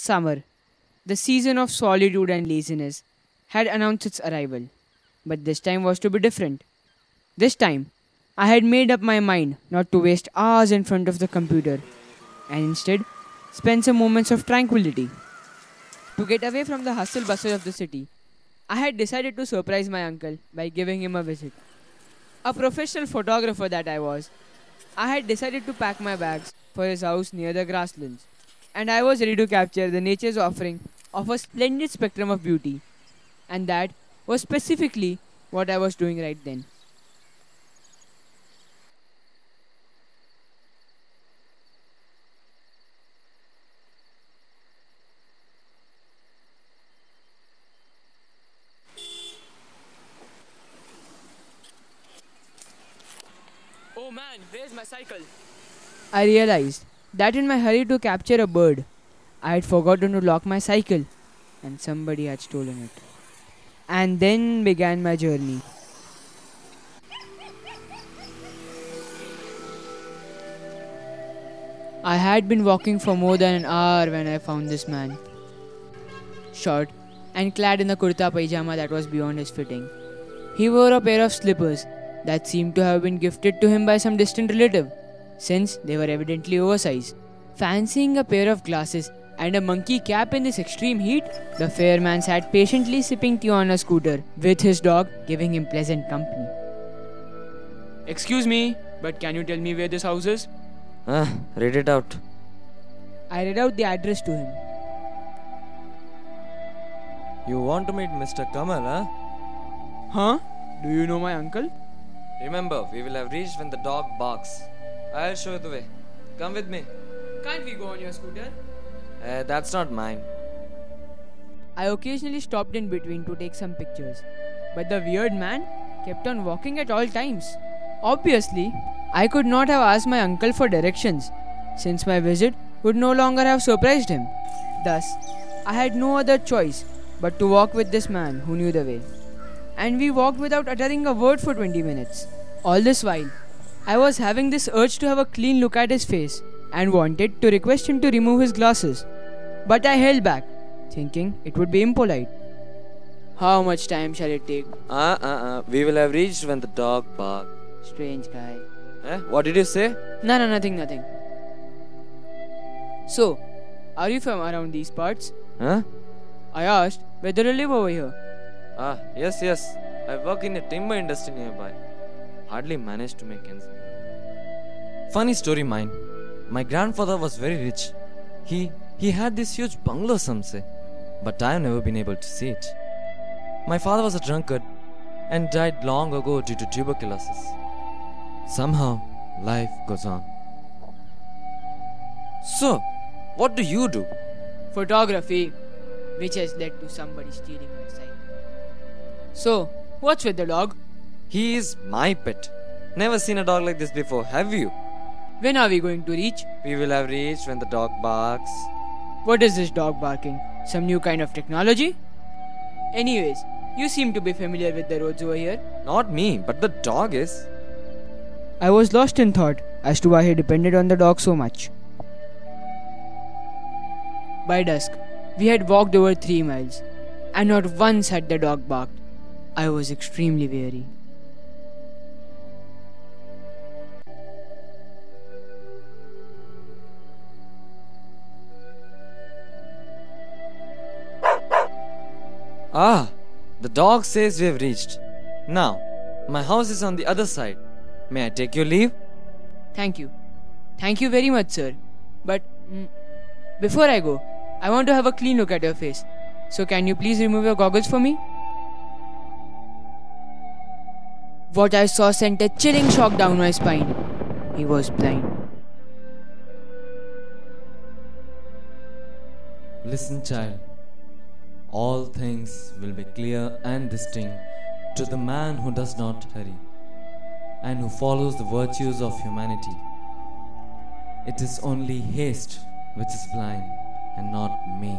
Summer, the season of solitude and laziness, had announced its arrival. But this time was to be different. This time, I had made up my mind not to waste hours in front of the computer and instead spend some moments of tranquility. To get away from the hustle bustle of the city, I had decided to surprise my uncle by giving him a visit. A professional photographer that I was, I had decided to pack my bags for his house near the grasslands, and I was ready to capture the nature's offering of a splendid spectrum of beauty, and that was specifically what I was doing right then. Oh man, where's my cycle? I realized that in my hurry to capture a bird, I had forgotten to lock my cycle and somebody had stolen it. And then began my journey. I had been walking for more than an hour when I found this man. Short and clad in a kurta pajama that was beyond his fitting. He wore a pair of slippers that seemed to have been gifted to him by some distant relative, since they were evidently oversized. Fancying a pair of glasses and a monkey cap in this extreme heat, the fair man sat patiently sipping tea on a scooter, with his dog giving him pleasant company. Excuse me, but can you tell me where this house is? Read it out. I read out the address to him. You want to meet Mr. Kamal, huh? Huh? Do you know my uncle? Remember, we will have reached when the dog barks. I'll show you the way. Come with me. Can't we go on your scooter? That's not mine. I occasionally stopped in between to take some pictures, but the weird man kept on walking at all times. Obviously, I could not have asked my uncle for directions, since my visit would no longer have surprised him. Thus, I had no other choice but to walk with this man who knew the way. And we walked without uttering a word for 20 minutes. All this while, I was having this urge to have a clean look at his face and wanted to request him to remove his glasses. But I held back, thinking it would be impolite. How much time shall it take? We will have reached when the dog barks. Strange guy. What did you say? No, nothing. So, are you from around these parts? Huh? I asked whether you live over here. Yes. I work in a timber industry nearby. Hardly managed to make ends meet. Funny story mine. My grandfather was very rich. He had this huge bungalow, some say, but I have never been able to see it. My father was a drunkard and died long ago due to tuberculosis. Somehow, life goes on. So, what do you do? Photography, which has led to somebody stealing my cycle. So, what's with the dog? He is my pet. Never seen a dog like this before, have you? When are we going to reach? We will have reached when the dog barks. What is this dog barking? Some new kind of technology? Anyways, you seem to be familiar with the roads over here. Not me, but the dog is. I was lost in thought as to why he depended on the dog so much. By dusk, we had walked over 3 miles, and not once had the dog barked. I was extremely weary. The dog says we have reached. Now, my house is on the other side. May I take your leave? Thank you. Thank you very much, sir. But before I go, I want to have a clean look at your face. So can you please remove your goggles for me? What I saw sent a chilling shock down my spine. He was blind. Listen, child. All things will be clear and distinct to the man who does not hurry and who follows the virtues of humanity. It is only haste which is blind and not me.